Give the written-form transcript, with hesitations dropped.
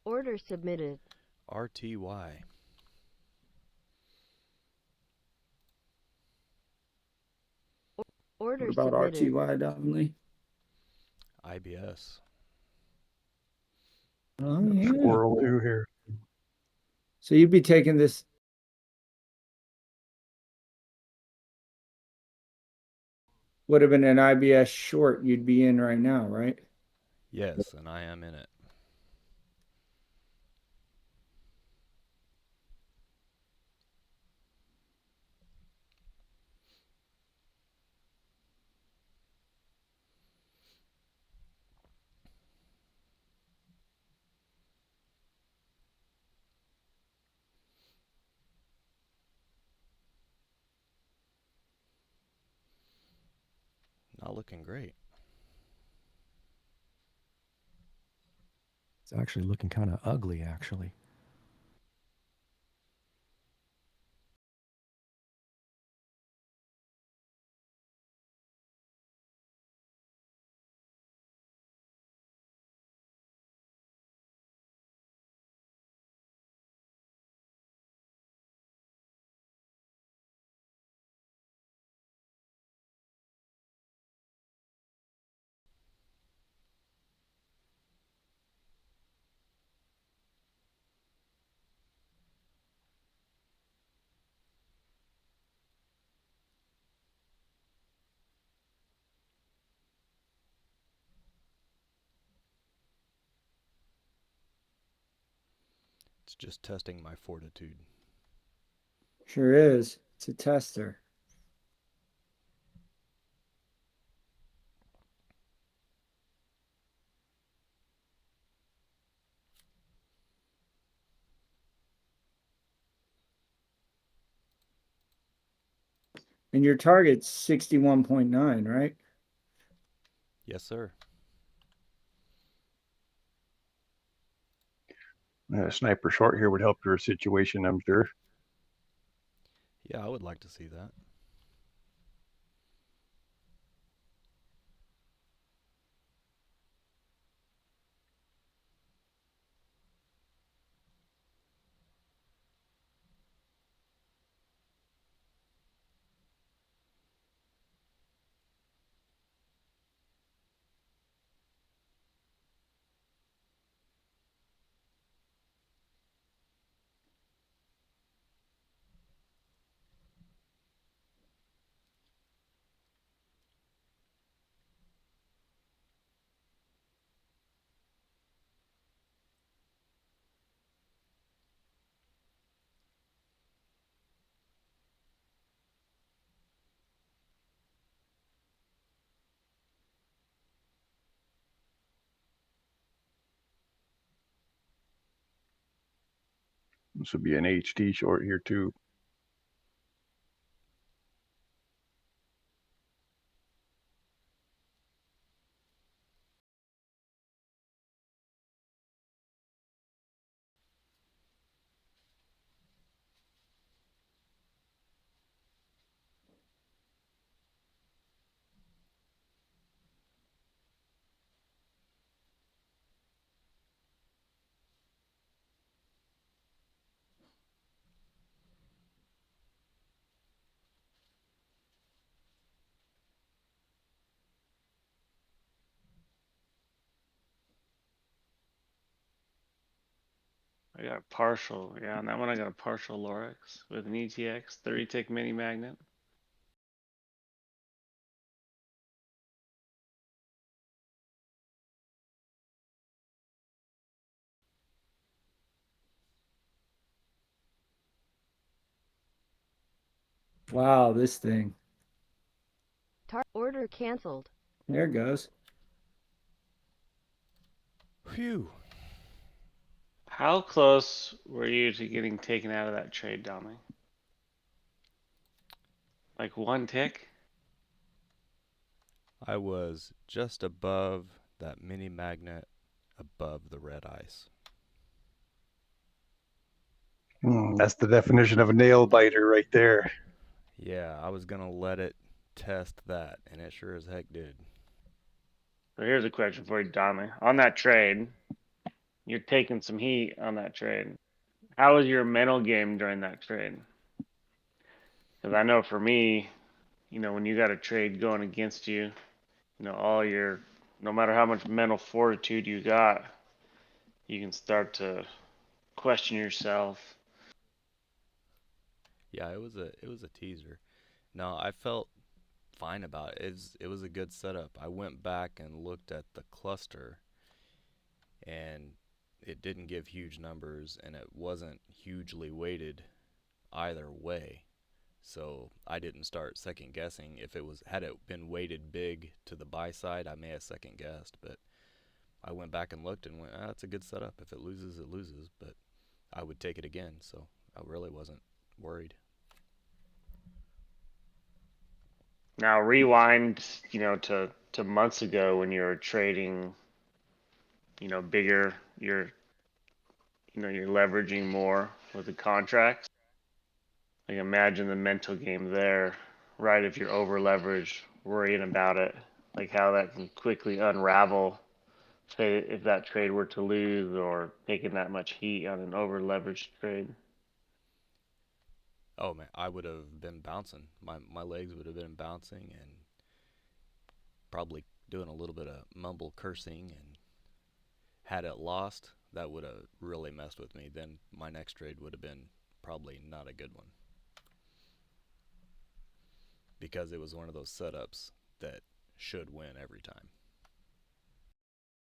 Order submitted. RTY. Order What about submitted. RTY, Dominic? IBS. Oh, yeah. Squirrel two here. So you'd be taking this. Would have been an IBS short you'd be in right now, right? Yes, and I am in it. Not looking great. It's actually looking kind of ugly, actually. It's just testing my fortitude. Sure is. It's a tester. And your target's 61.9, right? Yes, sir. Sniper short here would help your situation, I'm sure. Yeah, I would like to see that. This would be an HT short here too. I got a partial, yeah, on that one I got a partial Lorex with an ETX 30 tick mini magnet. Wow, this thing. Order canceled. There it goes. Phew. How close were you to getting taken out of that trade, Dominic? Like one tick? I was just above that mini magnet above the red ice. That's the definition of a nail biter right there. Yeah, I was going to let it test that, and it sure as heck did. So here's a question for you, Dominic. On that trade, You're taking some heat on that trade. How was your mental game during that trade? Because I know for me, when you got a trade going against you, all your, no matter how much mental fortitude you got, you can start to question yourself. Yeah, it was a teaser. No, I felt fine about it. It was a good setup. I went back and looked at the cluster, and it didn't give huge numbers, and it wasn't hugely weighted either way. So I didn't start second guessing. If it was had it been weighted big to the buy side, I may have second guessed. But I went back and looked and went, that's a good setup. If it loses, it loses. But I would take it again. So I really wasn't worried. Now rewind, to months ago when you were trading, bigger, you're leveraging more with the contracts. Like imagine the mental game there, right? If you're over leveraged, worrying about it, like how that can quickly unravel. Say if that trade were to lose or taking that much heat on an over leveraged trade. Oh man, I would have been bouncing. My legs would have been bouncing and probably doing a little bit of mumble cursing. And had it lost, that would have really messed with me. Then my next trade would have been probably not a good one, because it was one of those setups that should win every time.